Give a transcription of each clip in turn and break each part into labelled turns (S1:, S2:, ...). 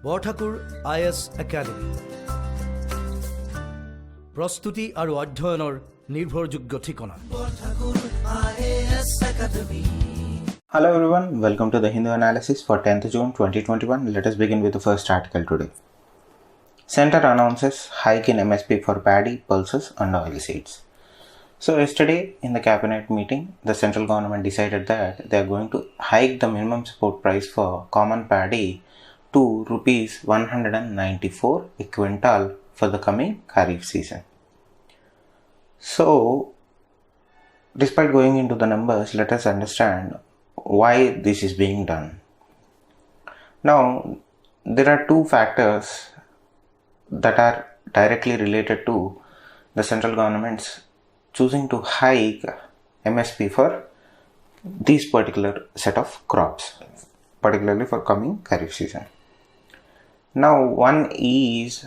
S1: Borthakur IAS Academy. Prostuti aru adhyayoner nirbhorjogyo thikona. Borthakur IAS Academy.
S2: Hello everyone, welcome to the Hindu analysis for 10th June 2021. Let us begin with the first article today. Centre announces hike in MSP for paddy, pulses and oilseeds. So yesterday in the cabinet meeting, the central government decided that they are going to hike the minimum support price for common paddy to rupees 194 a quintal for the coming Kharif season. So, despite going into the numbers, let us understand why this is being done. Now, there are two factors that are directly related to the central government's choosing to hike MSP for these particular set of crops, particularly for coming Kharif season. Now, one is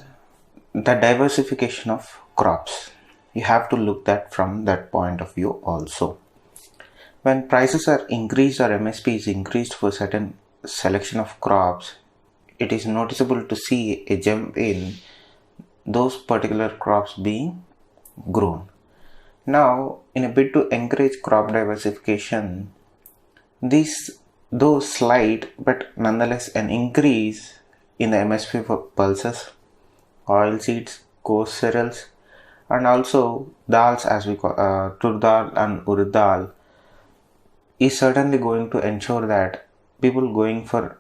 S2: the diversification of crops. You have to look at from that point of view also. When prices are increased or MSP is increased for certain selection of crops, it is noticeable to see a jump in those particular crops being grown. Now, in a bid to encourage crop diversification, though slight but nonetheless an increase in the MSP for pulses, oilseeds, coarse cereals, and also dals as we call tur dal and urad dal is certainly going to ensure that people going for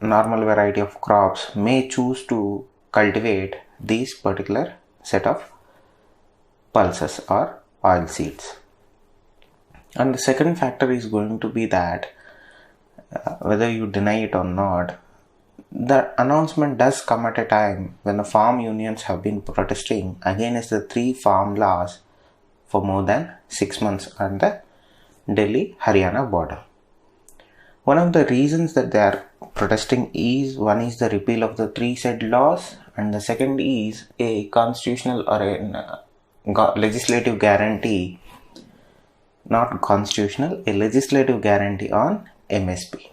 S2: normal variety of crops may choose to cultivate these particular set of pulses or oilseeds. And the second factor is going to be that whether you deny it or not, the announcement does come at a time when the farm unions have been protesting against the 3 farm laws for more than 6 months on the Delhi-Haryana border. One of the reasons that they are protesting is, one is the repeal of the 3 said laws, and the second is a constitutional or a legislative guarantee, not constitutional, a legislative guarantee on MSP.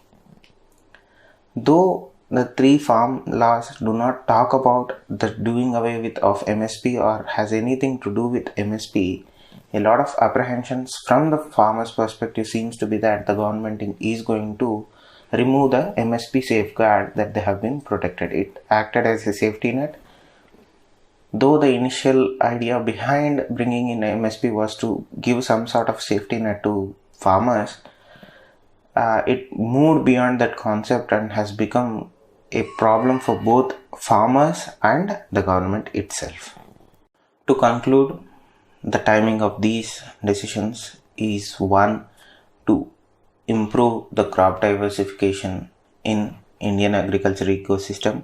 S2: Though the 3 farm laws do not talk about the doing away with of MSP or has anything to do with MSP, a lot of apprehensions from the farmers' perspective seems to be that the government is going to remove the MSP safeguard that they have been protected. It acted as a safety net. Though the initial idea behind bringing in MSP was to give some sort of safety net to farmers, it moved beyond that concept and has become a problem for both farmers and the government itself. To conclude, the timing of these decisions is 1, to improve the crop diversification in Indian agriculture ecosystem,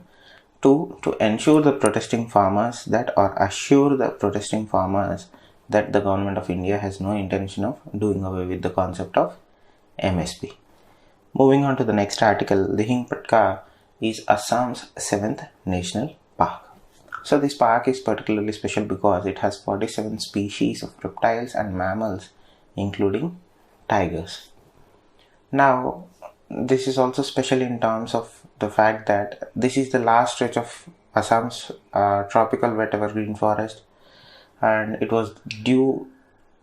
S2: 2, to ensure the protesting farmers that, or assure the protesting farmers that the government of India has no intention of doing away with the concept of MSP. Moving on to the next article, Dihing Patkai is Assam's 7th national park. So this park is particularly special because it has 47 species of reptiles and mammals, including tigers. Now, this is also special in terms of the fact that this is the last stretch of Assam's tropical wet evergreen forest, and it was due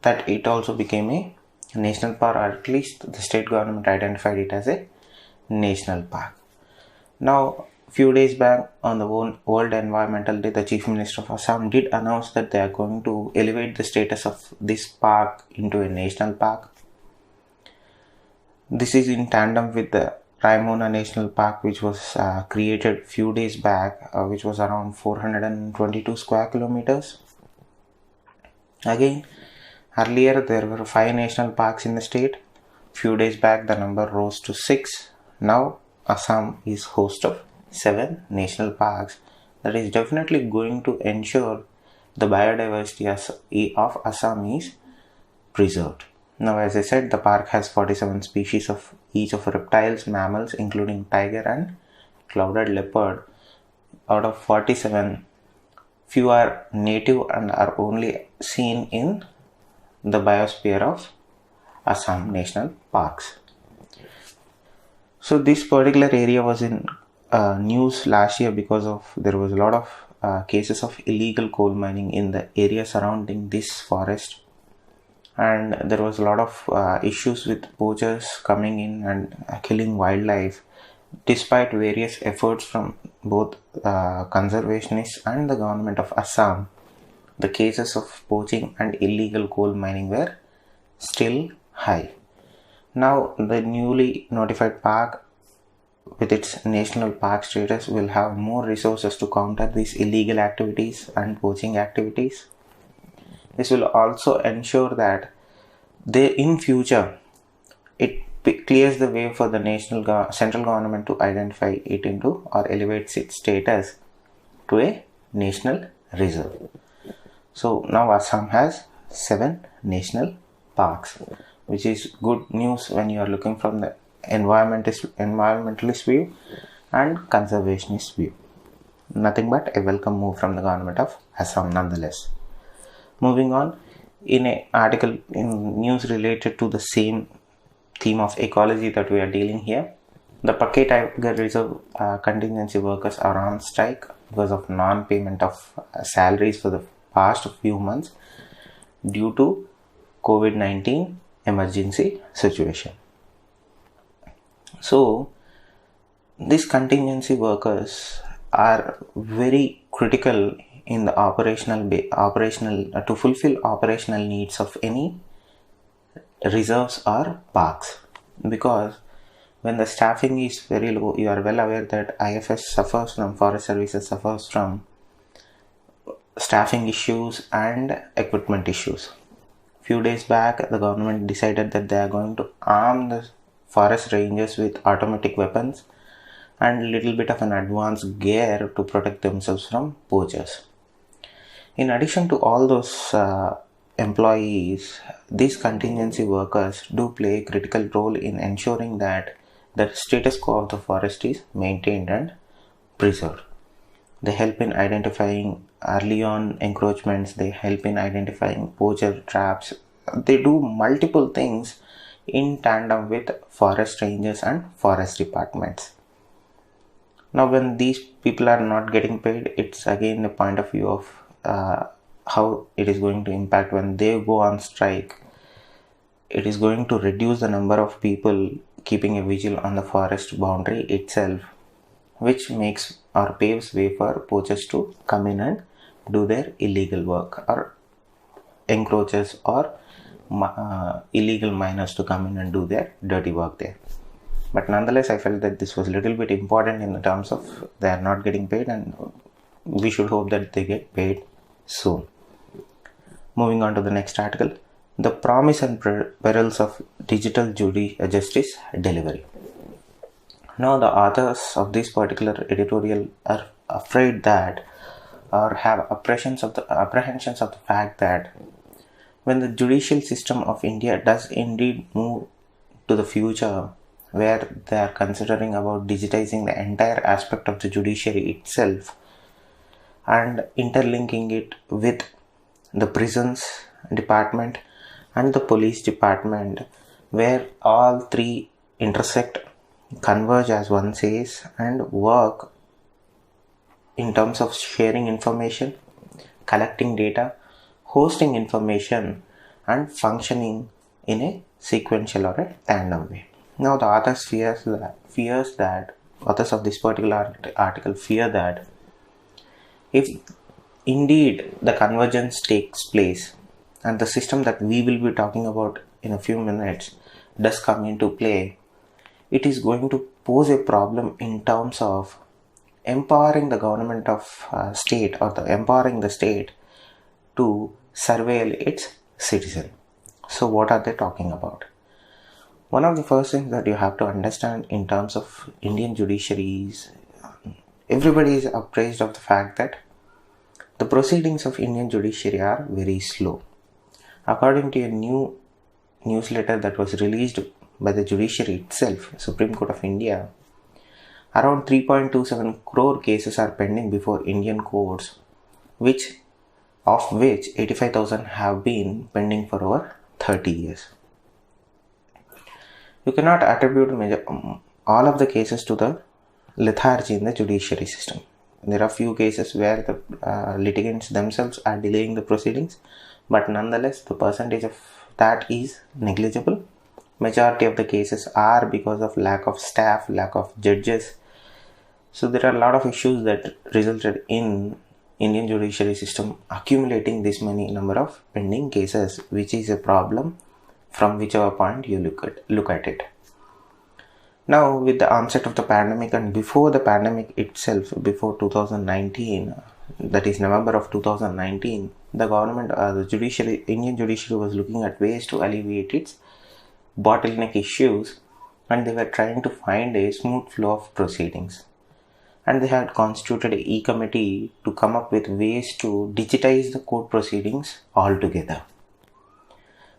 S2: that it also became a national park, or at least the state government identified it as a national park. Now, few days back on the World Environmental Day, the Chief Minister of Assam did announce that they are going to elevate the status of this park into a national park. This is in tandem with the Raimona National Park, which was created few days back, which was around 422 square kilometers. Again, earlier there were 5 national parks in the state. Few days back the number rose to 6. Now Assam is host of 7 national parks. That is definitely going to ensure the biodiversity of Assam is preserved. Now, as I said, the park has 47 species of each of reptiles, mammals, including tiger and clouded leopard. Out of 47, few are native and are only seen in the biosphere of Assam National Parks. So this particular area was in news last year because of there was a lot of cases of illegal coal mining in the area surrounding this forest, and there was a lot of issues with poachers coming in and killing wildlife. Despite various efforts from both conservationists and the government of Assam, the cases of poaching and illegal coal mining were still high. Now, the newly notified park, with its national park status, will have more resources to counter these illegal activities and poaching activities. This will also ensure that in future it clears the way for the central government to identify it into or elevates its status to a national reserve. So now Assam has 7 national parks, which is good news when you are looking from the environmentalist view and conservationist view. Nothing but a welcome move from the government of Assam nonetheless. Moving on, in an article in news related to the same theme of ecology that we are dealing here, the Patkai Tiger Reserve contingency workers are on strike because of non-payment of salaries for the past few months due to COVID-19 emergency situation. So these contingency workers are very critical in the operational to fulfill operational needs of any reserves or parks, because when the staffing is very low, you are well aware that IFS Forest Services suffers from staffing issues and equipment issues. Few days back, the government decided that they are going to arm the forest rangers with automatic weapons and a little bit of an advanced gear to protect themselves from poachers. In addition to all those employees, these contingency workers do play a critical role in ensuring that the status quo of the forest is maintained and preserved. They help in identifying early on encroachments, they help in identifying poacher traps. They do multiple things in tandem with forest rangers and forest departments. Now, when these people are not getting paid, it's again a point of view of how it is going to impact when they go on strike. It is going to reduce the number of people keeping a vigil on the forest boundary itself, which makes or paves way for poachers to come in and do their illegal work, or encroachers or illegal miners to come in and do their dirty work there. But nonetheless, I felt that this was a little bit important in the terms of they are not getting paid, and we should hope that they get paid soon. Moving on to the next article, the promise and perils of digital justice delivery. Now, the authors of this particular editorial are afraid that, or have apprehensions of the fact that when the judicial system of India does indeed move to the future, where they are considering about digitizing the entire aspect of the judiciary itself and interlinking it with the prisons department and the police department, where all three intersect, converge as one says, and work in terms of sharing information, collecting data, hosting information, and functioning in a sequential or a tandem way. Now, the authors authors of this particular article fear that if indeed the convergence takes place and the system that we will be talking about in a few minutes does come into play, it is going to pose a problem in terms of empowering the government of state, or empowering the state to surveil its citizen. So what are they talking about? One of the first things that you have to understand in terms of Indian judiciary is everybody is appraised of the fact that the proceedings of Indian judiciary are very slow. According to a new newsletter that was released by the judiciary itself, Supreme Court of India, around 3.27 crore cases are pending before Indian courts, of which 85,000 have been pending for over 30 years. You cannot attribute all of the cases to the lethargy in the judiciary system. There are few cases where the litigants themselves are delaying the proceedings, but nonetheless the percentage of that is negligible. Majority of the cases are because of lack of staff, lack of judges. So there are a lot of issues that resulted in Indian judiciary system accumulating this many number of pending cases, which is a problem from whichever point you look at it. Now, with the onset of the pandemic and before the pandemic itself, before 2019, that is November of 2019, the government, the Indian judiciary was looking at ways to alleviate its bottleneck issues, and they were trying to find a smooth flow of proceedings. And they had constituted a E-committee to come up with ways to digitize the court proceedings altogether.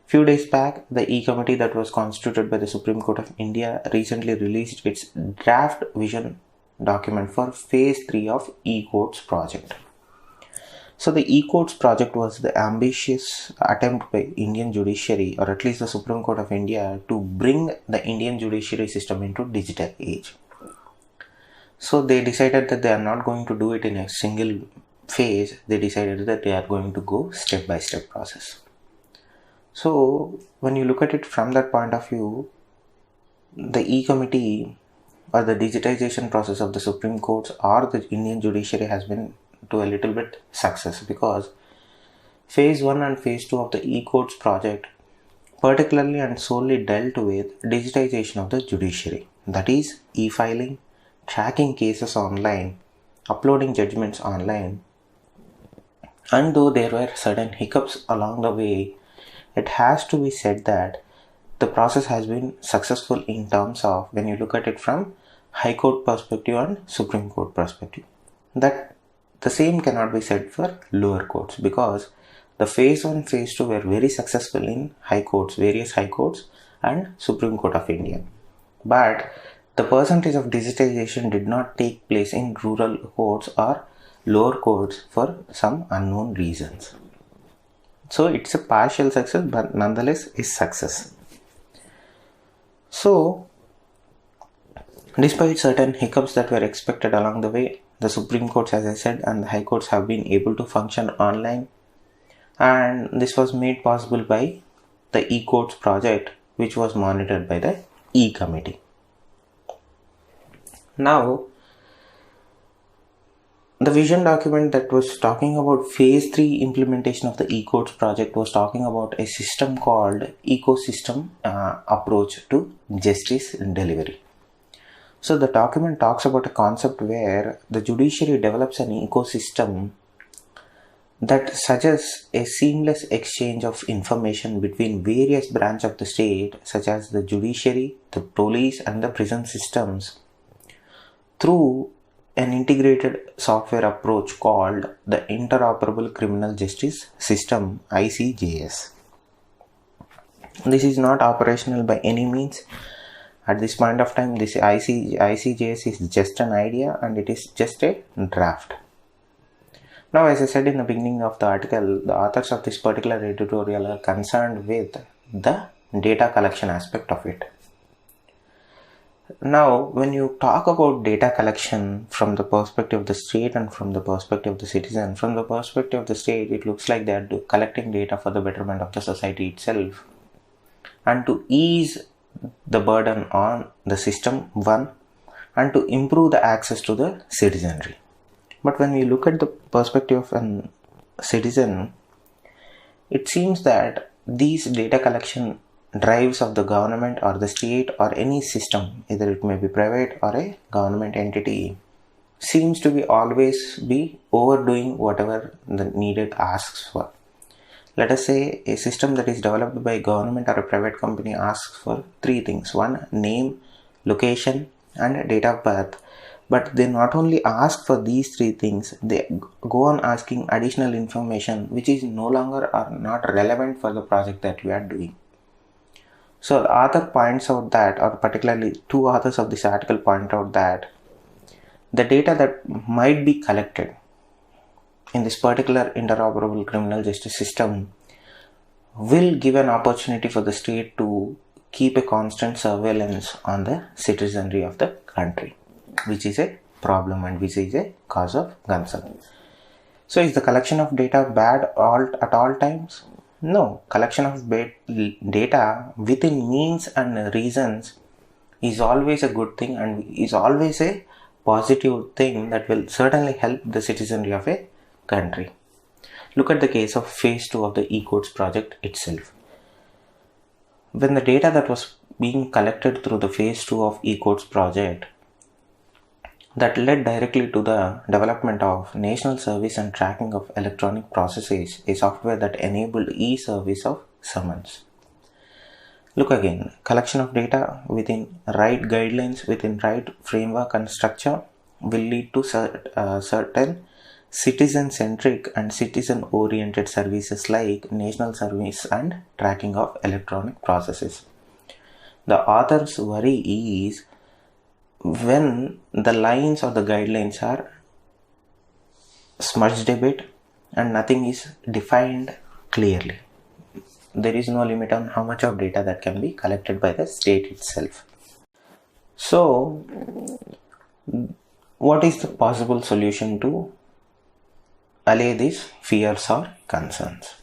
S2: Few days back, the E-committee that was constituted by the Supreme Court of India recently released its draft vision document for Phase 3 of E-Courts project. So the E-Courts project was the ambitious attempt by Indian judiciary, or at least the Supreme Court of India, to bring the Indian judiciary system into digital age. So they decided that they are not going to do it in a single phase. They decided that they are going to go step-by-step process. So when you look at it from that point of view, the E-committee or the digitization process of the Supreme Courts or the Indian judiciary has been to a little bit success, because Phase 1 and Phase 2 of the E-Courts project particularly and solely dealt with digitization of the judiciary. That is, e-filing, tracking cases online, uploading judgments online. And though there were certain hiccups along the way, it has to be said that the process has been successful in terms of when you look at it from High Court perspective and Supreme Court perspective. That the same cannot be said for lower courts, because the Phase 1, Phase 2 were very successful in high courts, various high courts and Supreme Court of India. But the percentage of digitization did not take place in rural courts or lower courts for some unknown reasons. So it's a partial success, but nonetheless is success. So despite certain hiccups that were expected along the way, the Supreme Courts, as I said, and the High Courts have been able to function online, and this was made possible by the E-Courts project, which was monitored by the E-Committee. Now, the vision document that was talking about Phase 3 implementation of the E-Courts project was talking about a system called ecosystem approach to justice delivery. So the document talks about a concept where the judiciary develops an ecosystem that suggests a seamless exchange of information between various branches of the state, such as the judiciary, the police and the prison systems, through an integrated software approach called the Interoperable Criminal Justice System, ICJS. This is not operational by any means. At this point of time, this ICJS is just an idea and it is just a draft. Now, as I said in the beginning of the article, the authors of this particular editorial are concerned with the data collection aspect of it. Now, when you talk about data collection from the perspective of the state and from the perspective of the citizen, from the perspective of the state, it looks like they are collecting data for the betterment of the society itself and to ease the burden on the system, one, and to improve the access to the citizenry. But when we look at the perspective of a citizen, it seems that these data collection drives of the government or the state or any system, either it may be private or a government entity, seems to be always be overdoing whatever the needed asks for. Let us say a system that is developed by a government or a private company asks for three things. One, name, location and date of birth. But they not only ask for these three things, they go on asking additional information which is no longer or not relevant for the project that we are doing. So the author points out that, or particularly two authors of this article point out that the data that might be collected in this particular interoperable criminal justice system will give an opportunity for the state to keep a constant surveillance on the citizenry of the country. which is a problem and which is a cause of concern. So is the collection of data bad at all times? No. Collection of data within means and reasons is always a good thing and is always a positive thing that will certainly help the citizenry of a country. Look at the case of phase 2 of the 𝐸𝐶odes project itself. When the data that was being collected through the phase 2 of 𝐸𝐶odes project, that led directly to the development of National Service and Tracking of Electronic Processes, a software that enabled e-service of summons. Look again, collection of data within right guidelines, within right framework and structure will lead to certain citizen-centric and citizen-oriented services like National Service and Tracking of Electronic Processes. The author's worry is when the lines or the guidelines are smudged a bit and nothing is defined clearly. There is no limit on how much of data that can be collected by the state itself. So, what is the possible solution to allay these fears or concerns?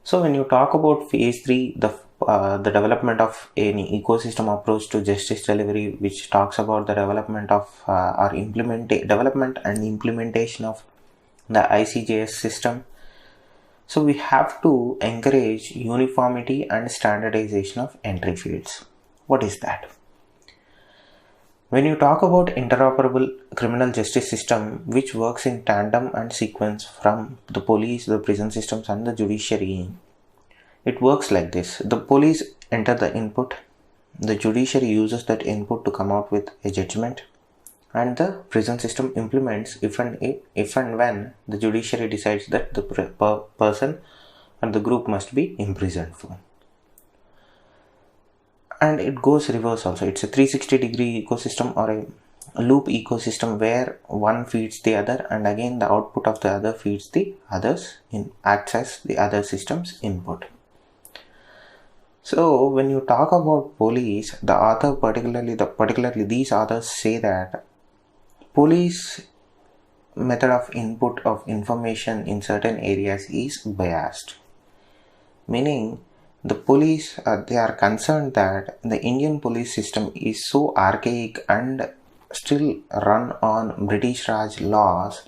S2: So, when you talk about phase 3, the development of any ecosystem approach to justice delivery, which talks about the development of development and implementation of the ICJS system. So we have to encourage uniformity and standardization of entry fields. What is that? When you talk about interoperable criminal justice system which works in tandem and sequence from the police, the prison systems and the judiciary, it works like this. The police enter the input, the judiciary uses that input to come out with a judgment, and the prison system implements if and when the judiciary decides that the person and the group must be imprisoned for. And it goes reverse also. It's a 360-degree ecosystem or a loop ecosystem where one feeds the other and again the output of the other feeds the others in acts as the other system's input. So when you talk about police, the author particularly these authors say that police method of input of information in certain areas is biased. Meaning the police, they are concerned that the Indian police system is so archaic and still run on British Raj laws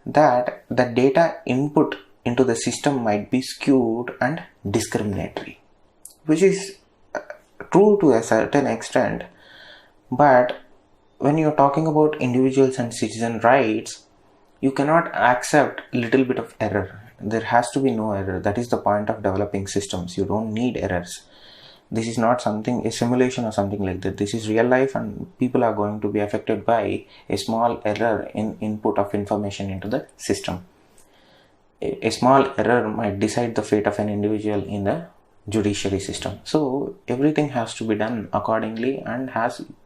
S2: that the data input into the system might be skewed and discriminatory, which is true to a certain extent. But when you're talking about individuals and citizen rights, you cannot accept a little bit of error. There has to be no error. That is the point of developing systems. You don't need errors. This is not something, a simulation or something like that. This is real life and people are going to be affected by a small error in input of information into the system. A small error might decide the fate of an individual in the judiciary system. So everything has to be done accordingly and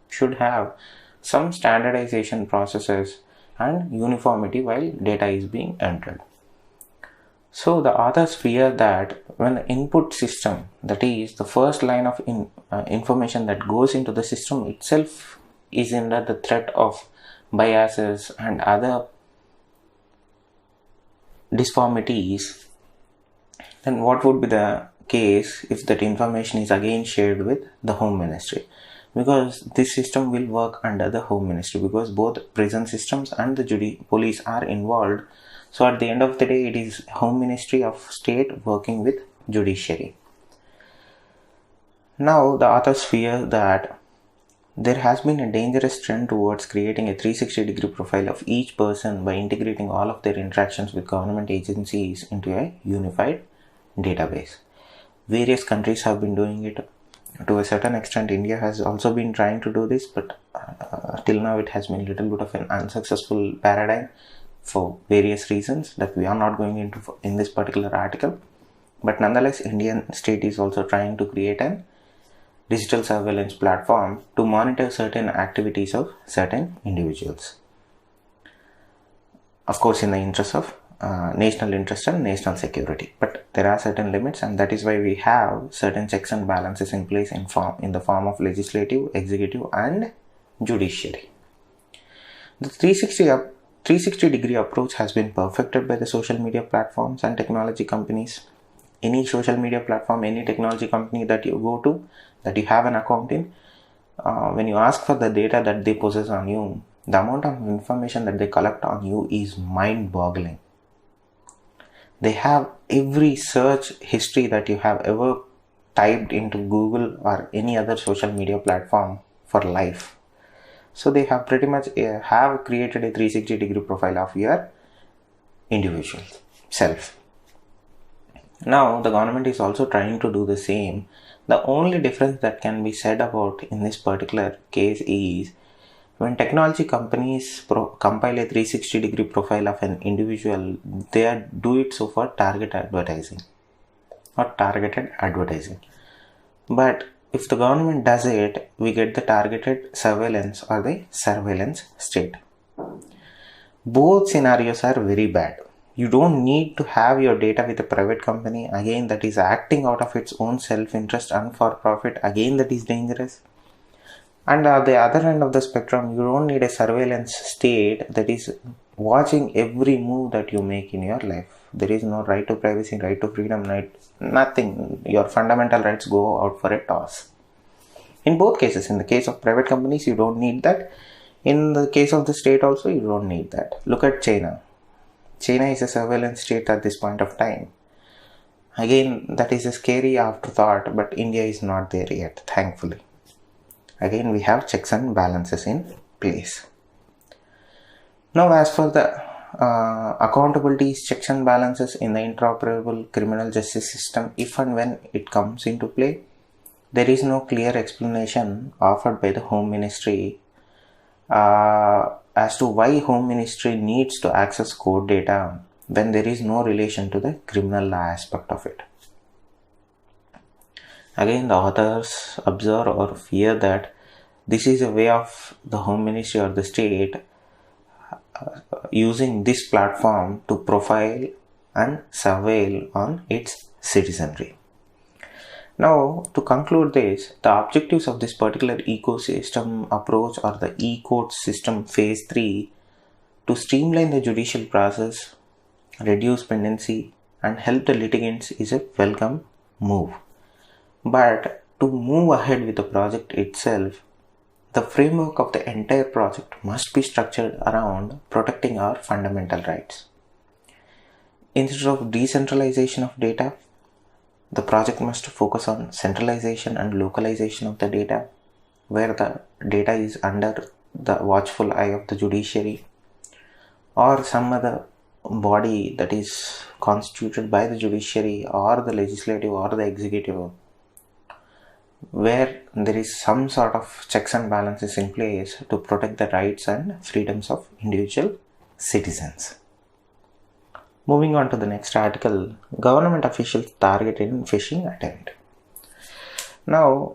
S2: should have some standardization processes and uniformity while data is being entered. So the authors fear that when the input system, that is the first line of information that goes into the system itself, is under the threat of biases and other disformities, then what would be the case if that information is again shared with the Home Ministry? Because this system will work under the Home Ministry, because both prison systems and the police are involved. So at the end of the day, it is Home Ministry of State working with judiciary. Now the authors fear that there has been a dangerous trend towards creating a 360-degree profile of each person by integrating all of their interactions with government agencies into a unified database. Various countries have been doing it. To a certain extent, India has also been trying to do this, but till now it has been a little bit of an unsuccessful paradigm for various reasons that we are not going into in this particular article. But nonetheless, Indian state is also trying to create an digital surveillance platform to monitor certain activities of certain individuals. Of course, in the interest of national interest and national security. But there are certain limits, and that is why we have certain checks and balances in place in the form of legislative, executive and judiciary. The 360-degree approach has been perfected by the social media platforms and technology companies. Any social media platform, any technology company that you go to, that you have an account in, when you ask for the data that they possess on you, the amount of information that they collect on you is mind-boggling. They have every search history that you have ever typed into Google or any other social media platform for life. So they have pretty much have created a 360-degree profile of your individual self. Now the government is also trying to do the same. The only difference that can be said about in this particular case is when technology companies compile a 360-degree profile of an individual, they do it so for targeted advertising. But if the government does it, we get the targeted surveillance or the surveillance state. Both scenarios are very bad. You don't need to have your data with a private company, again that is acting out of its own self-interest and for profit, again that is dangerous. And at the other end of the spectrum, you don't need a surveillance state that is watching every move that you make in your life. There is no right to privacy, right to freedom, nothing. Your fundamental rights go out for a toss. In both cases, in the case of private companies, you don't need that. In the case of the state also, you don't need that. Look at China. China is a surveillance state at this point of time. Again, that is a scary afterthought, but India is not there yet, thankfully. Again, we have checks and balances in place. Now, as for the accountabilities, checks and balances in the interoperable criminal justice system, if and when it comes into play, there is no clear explanation offered by the Home Ministry as to why Home Ministry needs to access court data when there is no relation to the criminal law aspect of it. Again, the authors observe or fear that this is a way of the Home Ministry or the state using this platform to profile and surveil on its citizenry. Now, to conclude this, the objectives of this particular ecosystem approach or the e-court system phase 3 to streamline the judicial process, reduce pendency and help the litigants is a welcome move. But to move ahead with the project itself, the framework of the entire project must be structured around protecting our fundamental rights. Instead of decentralization of data, the project must focus on centralization and localization of the data, where the data is under the watchful eye of the judiciary or some other body that is constituted by the judiciary or the legislative or the executive, where there is some sort of checks and balances in place to protect the rights and freedoms of individual citizens. Moving on to the next article, government officials targeted in phishing attempt. Now,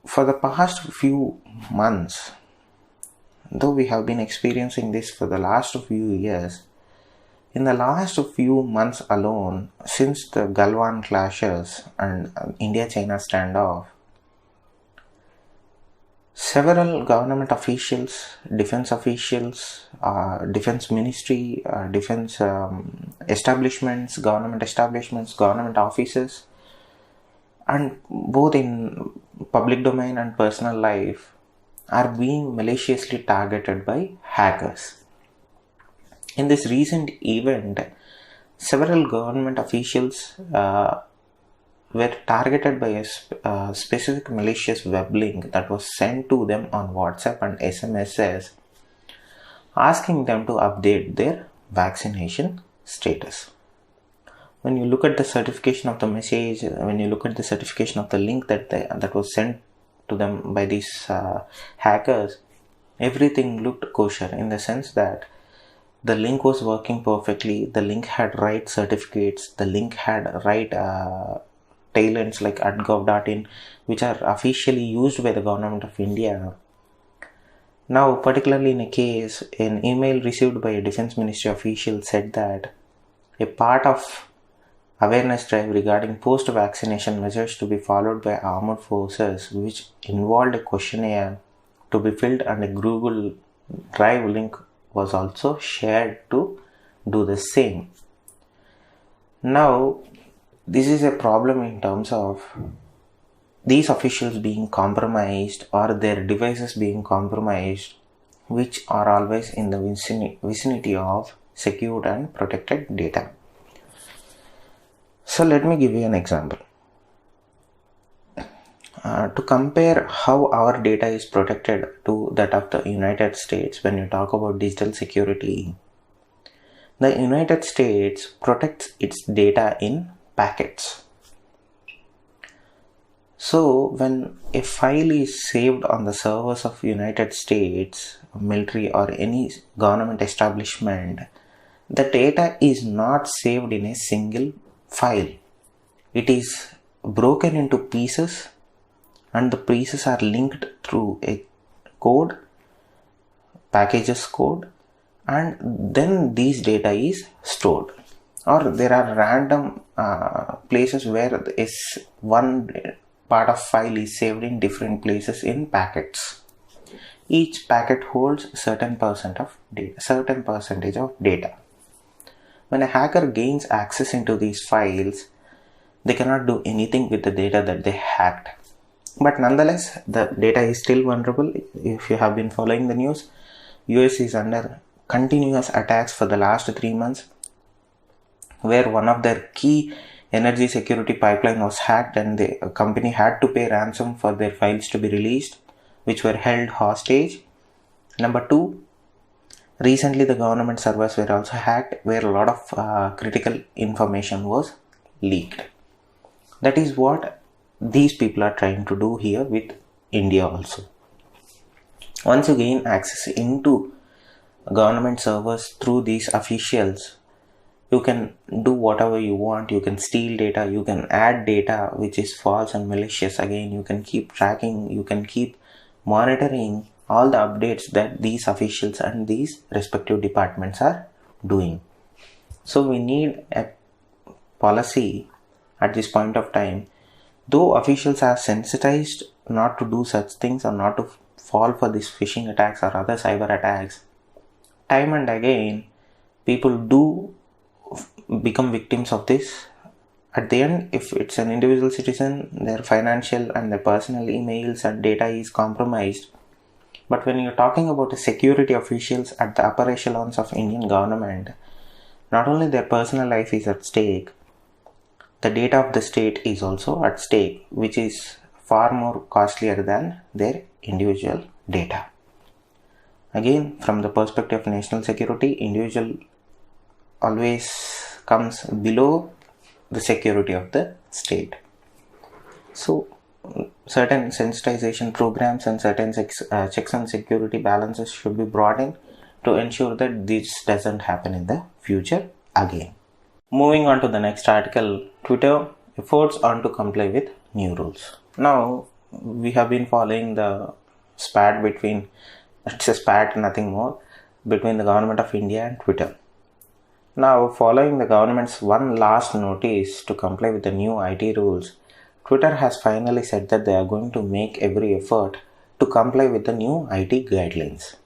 S2: for the past few months, though we have been experiencing this for the last few years, in the last few months alone, since the Galwan clashes and India-China standoff, several government officials, defense officials, defense ministry, defense establishments, government offices, and both in public domain and personal life are being maliciously targeted by hackers. In this recent event, several government officials were targeted by a specific malicious web link that was sent to them on WhatsApp and SMSs, asking them to update their vaccination status. When you look at the certification of the message, when you look at the certification of the link that was sent to them by these hackers, everything looked kosher in the sense that the link was working perfectly, the link had right certificates, the link had right tailends like @gov.in, which are officially used by the government of India. Now, particularly in a case, an email received by a defense ministry official said that a part of awareness drive regarding post-vaccination measures to be followed by armed forces, which involved a questionnaire, to be filled, and a Google Drive link was also shared to do the same. Now, this is a problem in terms of these officials being compromised or their devices being compromised, which are always in the vicinity of secured and protected data. So let me give you an example. To compare how our data is protected to that of the United States, when you talk about digital security, the United States protects its data in packets. So when a file is saved on the servers of United States military or any government establishment, the data is not saved in a single file. It is broken into pieces, and the pieces are linked through a code, packages code, and then these data is stored. Or there are random places where one part of file is saved in different places in packets. Each packet holds certain percentage of data. When a hacker gains access into these files, they cannot do anything with the data that they hacked. But nonetheless, the data is still vulnerable. If you have been following the news, US is under continuous attacks for the last 3 months, where one of their key energy security pipeline was hacked, and the company had to pay ransom for their files to be released, which were held hostage. Number 2, recently the government servers were also hacked, where a lot of critical information was leaked. That is what these people are trying to do here with India also. Once you gain access into government servers through these officials, you can do whatever you want. You can steal data, you can add data which is false and malicious. Again, you can keep tracking, you can keep monitoring all the updates that these officials and these respective departments are doing. So we need a policy at this point of time. Though officials are sensitized not to do such things or not to fall for these phishing attacks or other cyber attacks, time and again people do become victims of this. At the end, if it's an individual citizen, their financial and their personal emails and data is compromised. But when you're talking about the security officials at the upper echelons of Indian government, not only their personal life is at stake, the data of the state is also at stake, which is far more costlier than their individual data. Again, from the perspective of national security, individual always comes below the security of the state. So certain sensitization programs and certain checks and security balances should be brought in to ensure that this doesn't happen in the future again. Moving on to the next article, Twitter efforts on to comply with new rules. Now, we have been following the spat between, it's a spat, nothing more, between the government of India and Twitter. Now, following the government's one last notice to comply with the new IT rules, Twitter has finally said that they are going to make every effort to comply with the new IT guidelines.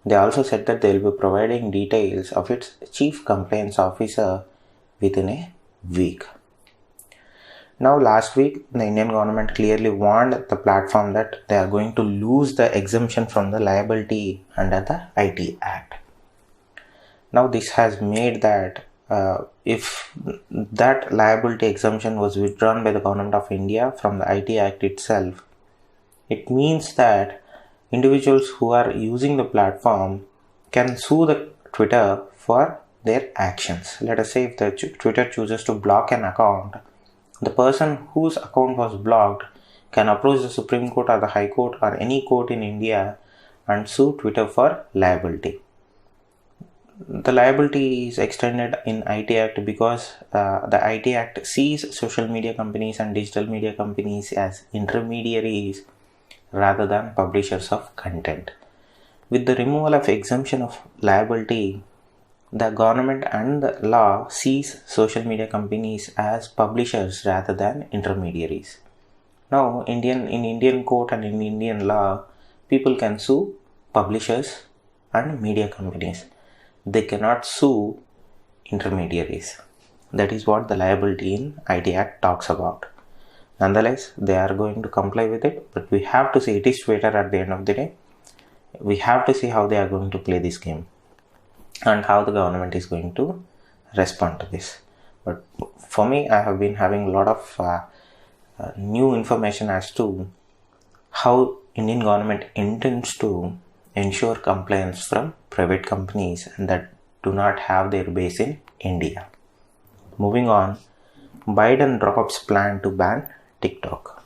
S2: They also said that they will be providing details of its chief compliance officer within a week. Now, last week, the Indian government clearly warned the platform that they are going to lose the exemption from the liability under the IT Act. Now, this has made that if that liability exemption was withdrawn by the government of India from the IT Act itself, it means that individuals who are using the platform can sue the Twitter for their actions. Let us say if the Twitter chooses to block an account, the person whose account was blocked can approach the Supreme Court or the High Court or any court in India and sue Twitter for liability. The liability is extended in IT Act because the IT Act sees social media companies and digital media companies as intermediaries rather than publishers of content. With the removal of exemption of liability, the government and the law sees social media companies as publishers rather than intermediaries. Now, in Indian court and in Indian law, people can sue publishers and media companies. They cannot sue intermediaries. That is what the liability in IT Act talks about. Nonetheless, they are going to comply with it, but we have to see, it is Twitter at the end of the day. We have to see how they are going to play this game and how the government is going to respond to this. But for me, I have been having a lot of new information as to how Indian government intends to ensure compliance from private companies that do not have their base in India. Moving on, Biden drops plan to ban TikTok.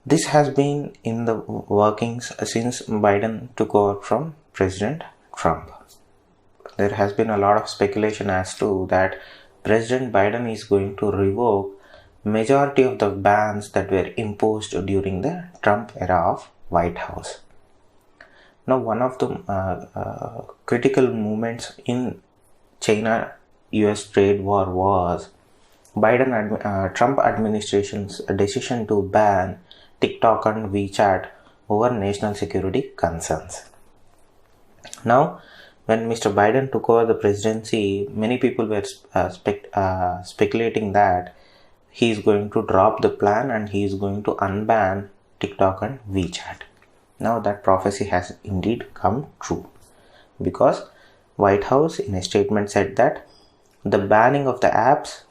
S2: This has been in the workings since Biden took over from President Trump. There has been a lot of speculation as to that President Biden is going to revoke majority of the bans that were imposed during the Trump era of White House. Now, one of the critical movements in China-US trade war was Trump administration's decision to ban TikTok and WeChat over national security concerns. Now, when Mr. Biden took over the presidency, many people were speculating that he is going to drop the plan and he is going to unban TikTok and WeChat. Now that prophecy has indeed come true, because White House in a statement said that the banning of the apps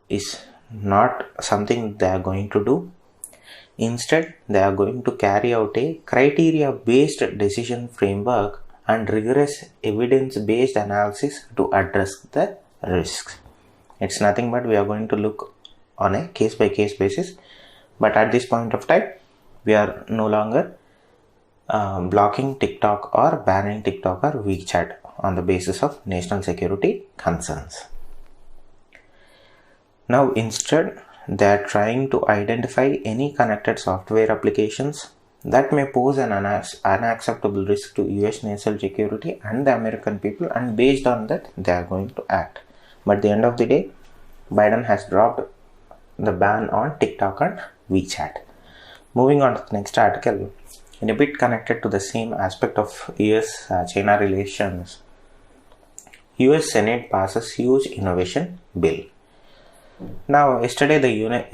S2: is not something they are going to do. Instead, they are going to carry out a criteria-based decision framework and rigorous evidence-based analysis to address the risks. It's nothing but we are going to look on a case-by-case basis. But at this point of time, we are no longer blocking TikTok or banning TikTok or WeChat on the basis of national security concerns. Now, instead, they are trying to identify any connected software applications that may pose an unacceptable risk to US national security and the American people, and based on that, they are going to act. But at the end of the day, Biden has dropped the ban on TikTok and WeChat. Moving on to the next article, in a bit connected to the same aspect of US-China relations, US Senate passes huge innovation bill. Now, yesterday the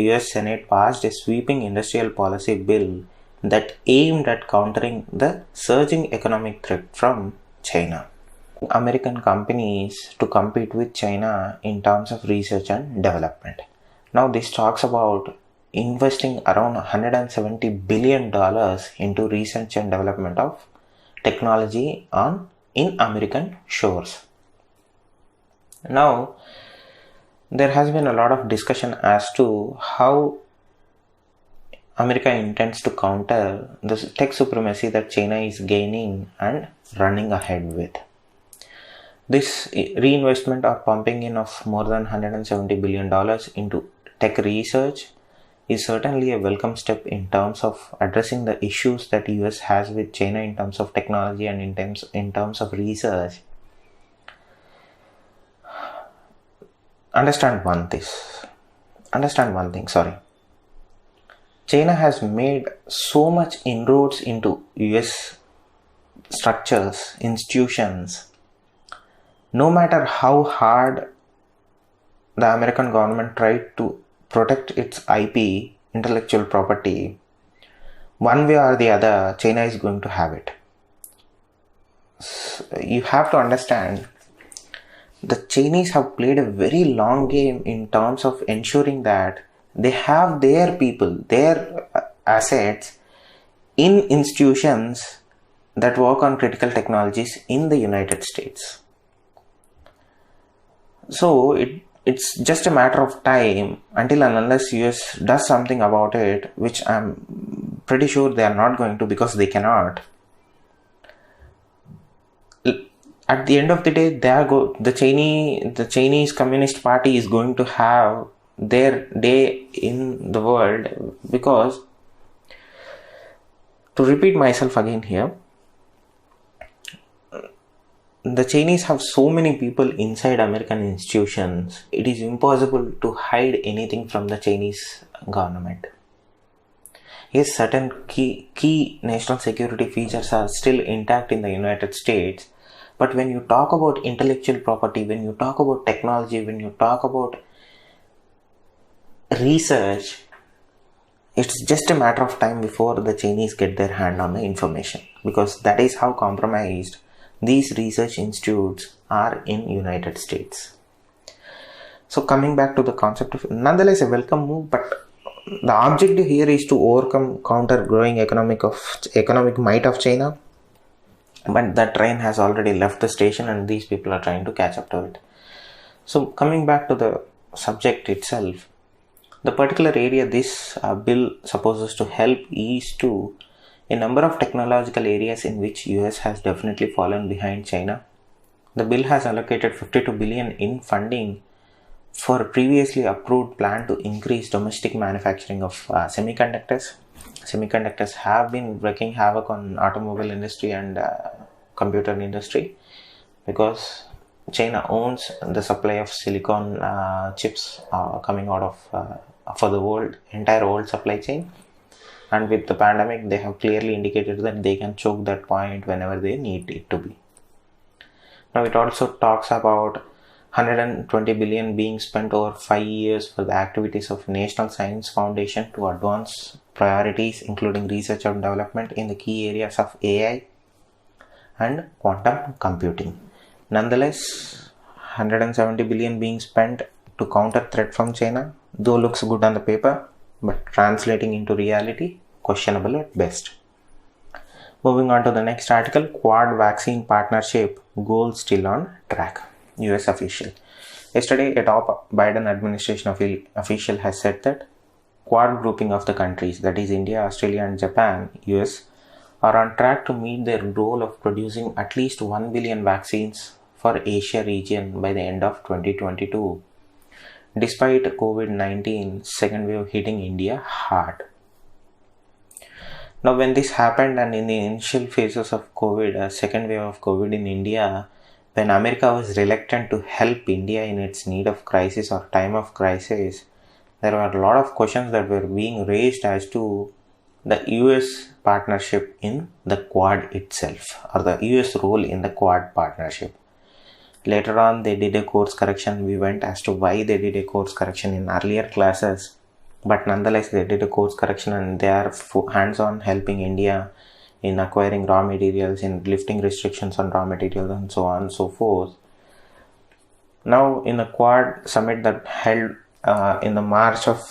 S2: US Senate passed a sweeping industrial policy bill that aimed at countering the surging economic threat from China. American companies to compete with China in terms of research and development. Now, this talks about investing around $170 billion into research and development of technology in American shores. Now, there has been a lot of discussion as to how America intends to counter the tech supremacy that China is gaining and running ahead with. This reinvestment or pumping in of more than $170 billion into tech research is certainly a welcome step in terms of addressing the issues that US has with China in terms of technology and in terms of research. Understand one thing, China has made so much inroads into US structures, institutions. No matter how hard the American government tried to protect its IP, intellectual property, one way or the other, China is going to have it. So you have to understand, the Chinese have played a very long game in terms of ensuring that they have their people, their assets in institutions that work on critical technologies in the United States. So it's just a matter of time until and unless US does something about it, which I'm pretty sure they are not going to, because they cannot. At the end of the day, the Chinese Communist Party is going to have their day in the world, because, to repeat myself again here, the Chinese have so many people inside American institutions, it is impossible to hide anything from the Chinese government. Yes, certain key national security features are still intact in the United States. But when you talk about intellectual property, when you talk about technology, when you talk about research, it's just a matter of time before the Chinese get their hand on the information, because that is how compromised these research institutes are in United States. So coming back to the concept of, nonetheless, a welcome move, but the objective here is to counter growing economic might of China. But that train has already left the station and these people are trying to catch up to it. So coming back to the subject itself, the particular area this bill supposes to help is to a number of technological areas in which US has definitely fallen behind China. The bill has allocated 52 billion in funding for a previously approved plan to increase domestic manufacturing of semiconductors. Semiconductors have been wreaking havoc on automobile industry and computer industry because China owns the supply of silicon chips coming out of for the entire world supply chain, and with the pandemic they have clearly indicated that they can choke that point whenever they need it to be. Now it also talks about 120 billion being spent over 5 years for the activities of National Science Foundation to advance priorities including research and development in the key areas of AI and quantum computing. Nonetheless, 170 billion being spent to counter threat from China, though looks good on the paper, but translating into reality, questionable at best. Moving on to the next article, Quad Vaccine Partnership Goal Still on Track. US official. Yesterday, a top Biden administration official has said that Quad grouping of the countries, that is India, Australia and Japan, US, are on track to meet their goal of producing at least 1 billion vaccines for Asia region by the end of 2022, despite COVID-19 second wave hitting India hard. Now, when this happened and in the initial phases of COVID, second wave of COVID in India, when America was reluctant to help India in its need of crisis or time of crisis, there were a lot of questions that were being raised as to the US partnership in the Quad itself, or the US role in the Quad partnership. Later on, they did a course correction. We went as to why they did a course correction in earlier classes, but nonetheless, they did a course correction and they are hands-on helping India in acquiring raw materials, in lifting restrictions on raw materials and so on and so forth. Now, in the Quad summit that held in the March of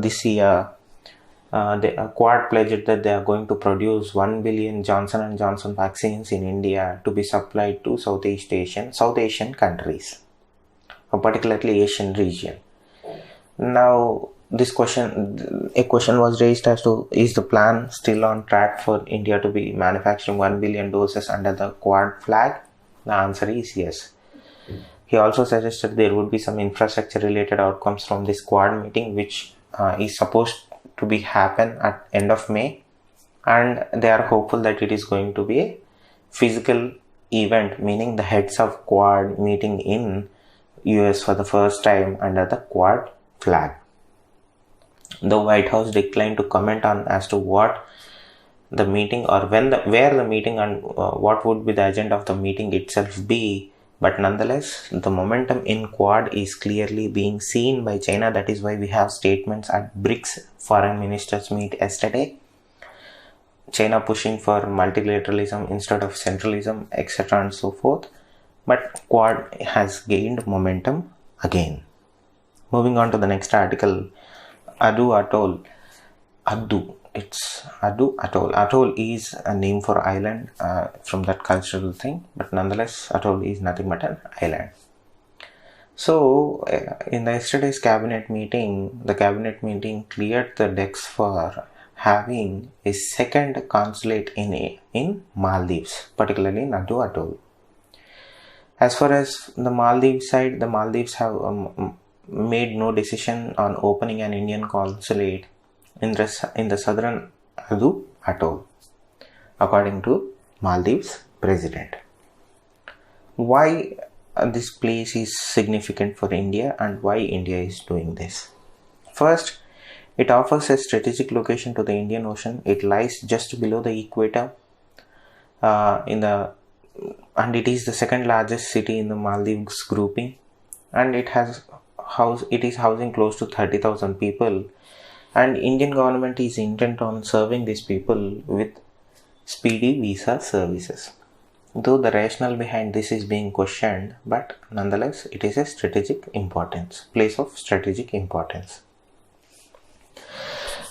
S2: this year, the Quad pledged that they are going to produce 1 billion Johnson & Johnson vaccines in India to be supplied to South Asian countries, particularly Asian region. Now, a question was raised as to, is the plan still on track for India to be manufacturing 1 billion doses under the Quad flag? The answer is yes. He also suggested there would be some infrastructure related outcomes from this Quad meeting, which is supposed to be happen at end of May, and they are hopeful that it is going to be a physical event, meaning the heads of Quad meeting in US for the first time under the Quad flag. The White House declined to comment on as to what the meeting or where the meeting and what would be the agenda of the meeting itself be, but nonetheless the momentum in Quad is clearly being seen by China. That is why we have statements at BRICS foreign ministers meet yesterday, China pushing for multilateralism instead of centralism, etc. and so forth. But Quad has gained momentum again. Moving on to the next article, Addu Atoll. It's Addu Atoll. Atoll is a name for island from that cultural thing, but nonetheless, Atoll is nothing but an island. So, in yesterday's cabinet meeting, the cabinet meeting cleared the decks for having a second consulate in Maldives, particularly in Addu Atoll. As far as the Maldives side, the Maldives have made no decision on opening an Indian consulate in the southern Addu Atoll, according to Maldives president. Why this place is significant for India and why India is doing this? First, It offers a strategic location to the Indian Ocean. It lies just below the equator and it is the second largest city in the Maldives grouping, and it is housing close to 30,000 people, and Indian government is intent on serving these people with speedy visa services. Though the rationale behind this is being questioned, but nonetheless it is a place of strategic importance.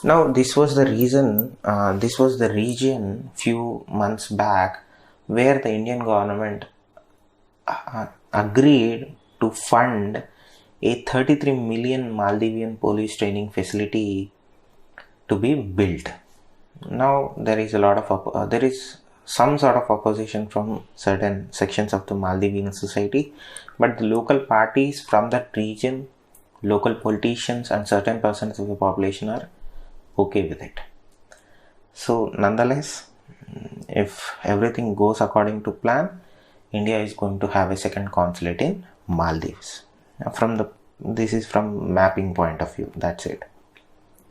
S2: Now this was the region few months back where the Indian government agreed to fund a 33 million Maldivian police training facility to be built. Now there is some sort of opposition from certain sections of the Maldivian society, but the local parties from that region, local politicians and certain persons of the population are okay with it. So nonetheless, if everything goes according to plan, India is going to have a second consulate in Maldives. This is from mapping point of view. That's it.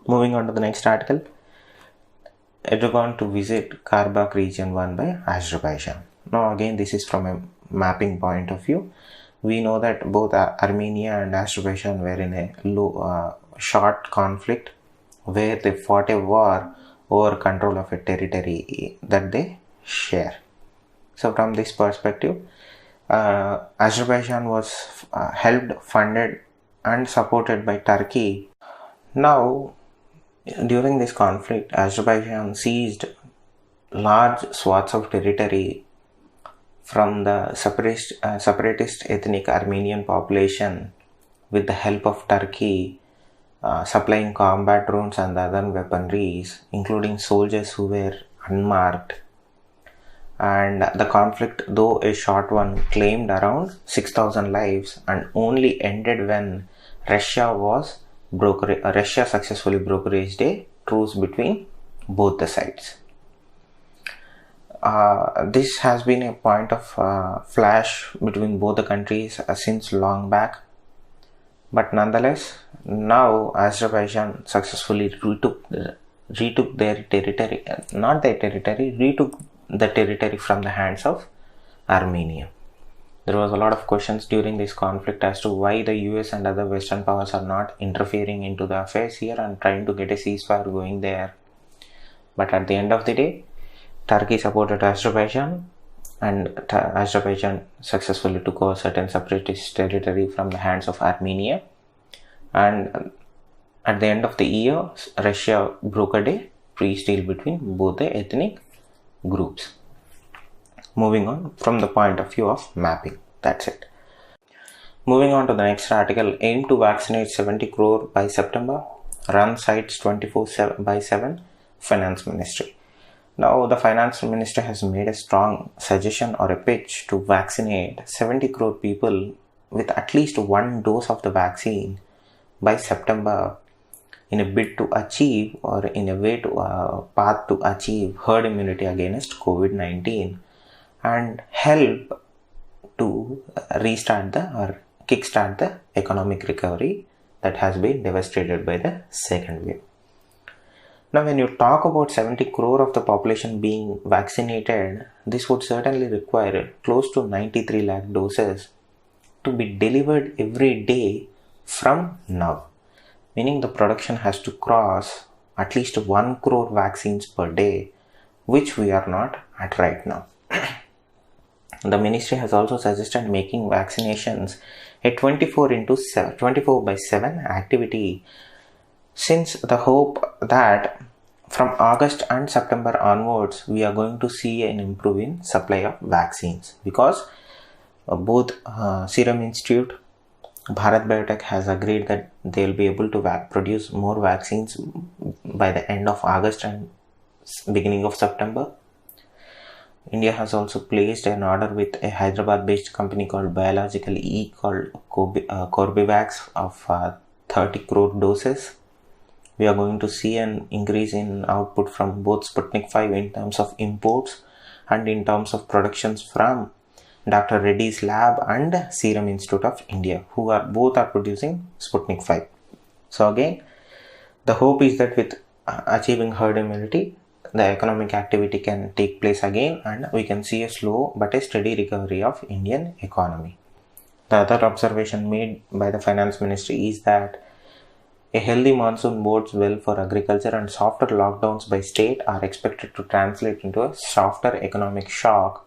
S2: Moving on to the next article. Erdogan to visit Karabakh region won by Azerbaijan. Now again, this is from a mapping point of view. We know that both Armenia and Azerbaijan were in a short conflict where they fought a war over control of a territory that they share. So from this perspective, Azerbaijan was helped, funded and supported by Turkey. Now, during this conflict, Azerbaijan seized large swaths of territory from the separatist ethnic Armenian population with the help of Turkey, supplying combat drones and other weaponries, including soldiers who were unmarked. And the conflict, though a short one, claimed around 6,000 lives and only ended when Russia successfully brokered a truce between both the sides. This has been a point of flash between both the countries since long back, but nonetheless, now Azerbaijan successfully retook their territory, retook the territory from the hands of Armenia. There was a lot of questions during this conflict as to why the US and other Western powers are not interfering into the affairs here and trying to get a ceasefire going there. But at the end of the day, Turkey supported Azerbaijan, and Azerbaijan successfully took over certain separatist territory from the hands of Armenia. And at the end of the year, Russia brokered a peace deal between both the ethnic groups. Moving on from the point of view of mapping. That's it. Moving on to the next article. Aim to vaccinate 70 crore by September. Run sites 24/7. Finance Ministry. Now the Finance Minister has made a strong suggestion or a pitch to vaccinate 70 crore people with at least one dose of the vaccine by September in a bid to achieve, or in a way to path to achieve, herd immunity against COVID-19 and help to kickstart the economic recovery that has been devastated by the second wave. Now, when you talk about 70 crore of the population being vaccinated, this would certainly require close to 93 lakh doses to be delivered every day from now. Meaning the production has to cross at least 1 crore vaccines per day, which we are not at right now. The ministry has also suggested making vaccinations a 24/7 activity, since the hope that from August and September onwards we are going to see an improving supply of vaccines, because both Serum Institute, Bharat Biotech has agreed that they will be able to produce more vaccines by the end of August and beginning of September. India has also placed an order with a Hyderabad-based company called Biological E called Corbevax of 30 crore doses. We are going to see an increase in output from both Sputnik 5 in terms of imports and in terms of productions from Dr. Reddy's lab and Serum Institute of India, who are both producing Sputnik 5. So again, The hope is that with achieving herd immunity, the economic activity can take place again and we can see a slow but a steady recovery of Indian economy. The other observation made by the finance ministry is that a healthy monsoon bodes well for agriculture, and softer lockdowns by state are expected to translate into a softer economic shock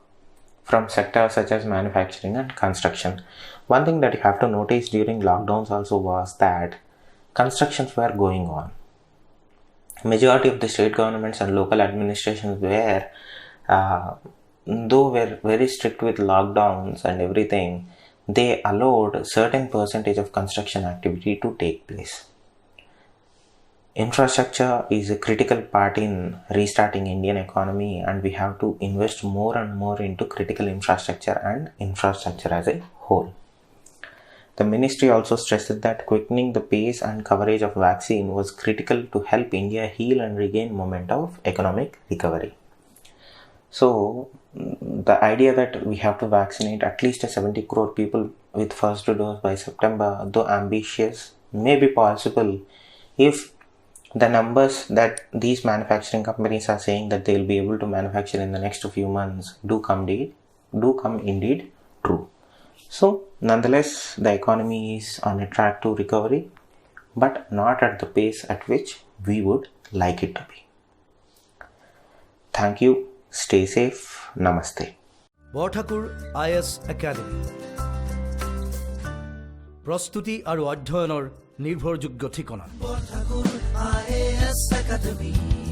S2: from sectors such as manufacturing and construction. One thing that you have to notice during lockdowns also was that constructions were going on. Majority of the state governments and local administrations were, though were very strict with lockdowns and everything, they allowed a certain percentage of construction activity to take place. Infrastructure is a critical part in restarting Indian economy, and we have to invest more and more into critical infrastructure and infrastructure as a whole. The ministry also stressed that quickening the pace and coverage of vaccine was critical to help India heal and regain momentum of economic recovery. So, the idea that we have to vaccinate at least 70 crore people with first dose by September, though ambitious, may be possible if the numbers that these manufacturing companies are saying that they will be able to manufacture in the next few months do come indeed true. So, nonetheless, the economy is on a track to recovery, but not at the pace at which we would like it to be. Thank you. Stay safe. Namaste.
S1: Borthakur IAS academy প্ৰস্তুতি আৰু অধ্যয়নৰ নিৰ্ভৰযোগ্য ঠিকনা। Borthakur IAS Academy।